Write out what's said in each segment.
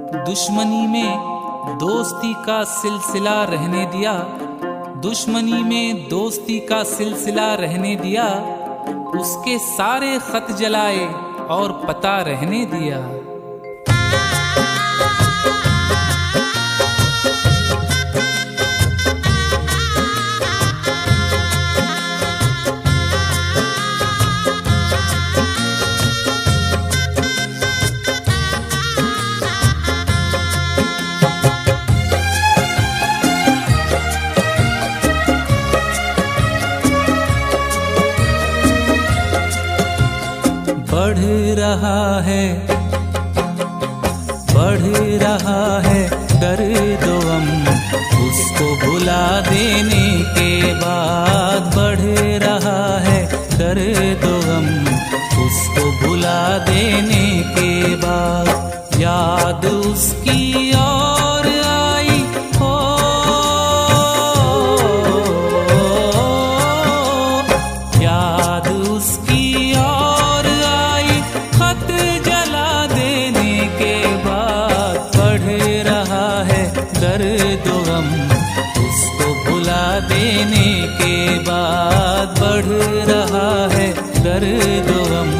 दुश्मनी में दोस्ती का सिलसिला रहने दिया, दुश्मनी में दोस्ती का सिलसिला रहने दिया, उसके सारे खत जलाए और पता रहने दिया। बढ़ रहा है दर्द गम, उसको भुला देने के बाद। बढ़ रहा है दर्द गम, उसको भुला देने के बाद। याद उसकी और आई हो, याद उसकी दर्द गम, उसको भुला देने के बाद। बढ़ रहा है दर्द गम,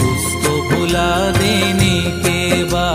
उसको भुला देने के बाद।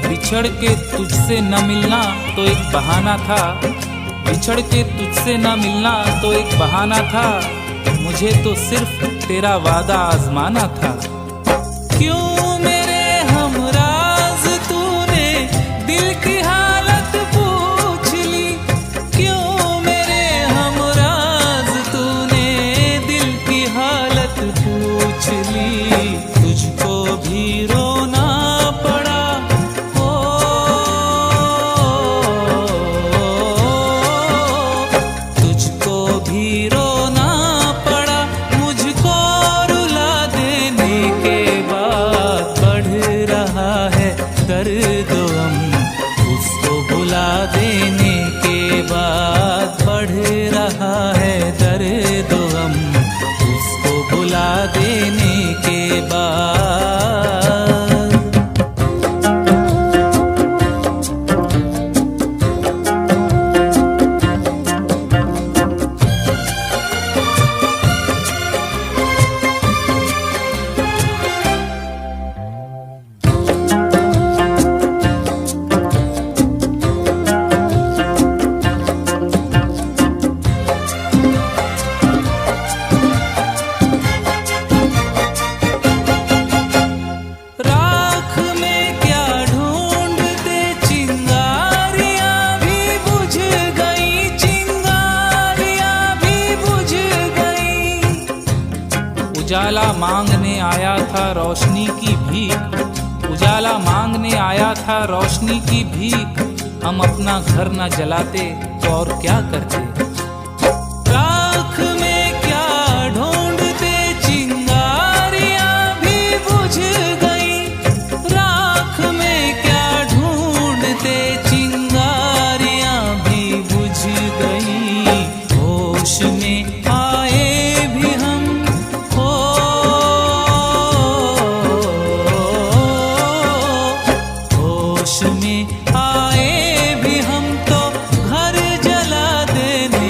बिछड़ के तुझसे न मिलना तो एक बहाना था, बिछड़ के तुझसे न मिलना तो एक बहाना था, मुझे तो सिर्फ तेरा वादा आजमाना था। क्यों मेरे हमराज तूने दिल की हालत पूछ ली, क्यों मेरे हमराज तूने दिल की हालत पूछ ली। तुझको भी रोना पड़ा, दर्द गम, उसको भुला देने के बाद। बढ़ रहा है दर्द गम, उसको भुला देने के बाद। उजाला मांगने आया था रोशनी की भीख, उजाला मांगने आया था रोशनी की भीख। हम अपना घर न जलाते तो और क्या करते। राख में क्या ढूंढते, चिंगारियां भी बुझ गई। राख में क्या ढूंढते, चिंगारियां भी बुझ गई। होश में आए भी हम, होश में आए भी हम तो घर जला देने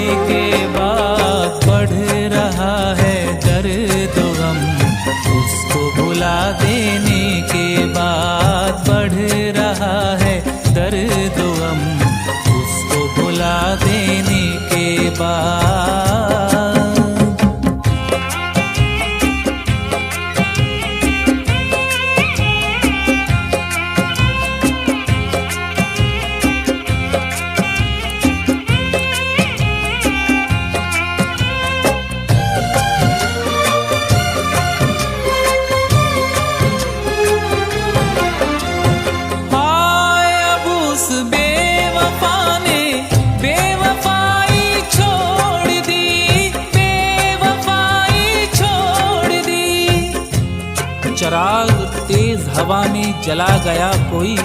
चराग तेज हवा में जला गया कोई,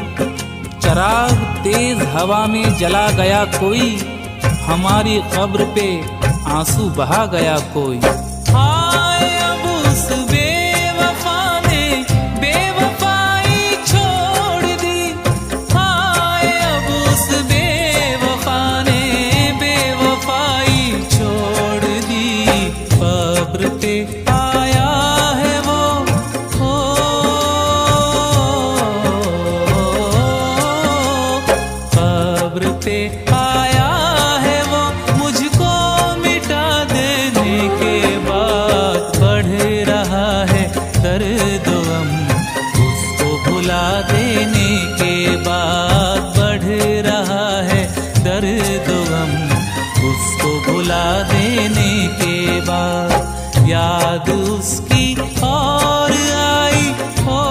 चराग तेज हवा में जला गया कोई, हमारी कब्र पे आंसू बहा गया कोई। हाय अब उस बेवफा ने बेवफाई छोड़ दी, हाय अब उस बेवफा ने बेवफाई छोड़ दी। कब्र पे आया है वो, कब्र पे आया है वो, मुझको मिटा देने के बाद बढ़ रहा है दर्द गम, उसको भुला देने के बाद बढ़ रहा है दर्द गम, उसको भुला देने के बाद याद उसकी और आई हो,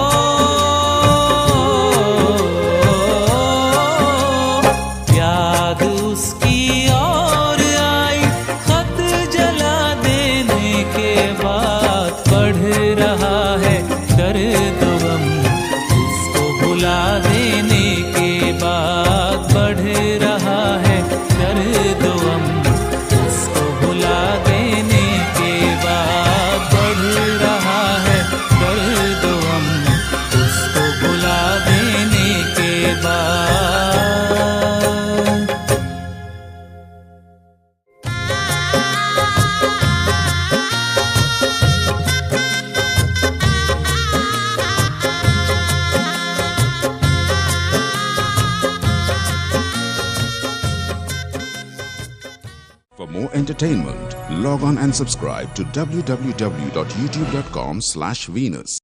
याद उसकी और आई, खत जला देने के बाद बढ़ रहा है दर्द गम, उसको भुला देने के बाद बढ़ रहा है दर्द गम, उसको भुला देने के बाद बढ़ रहा है दर्द गम, उसको भुला देने के बाद। For more entertainment, log on and subscribe to www.youtube.com/Venus.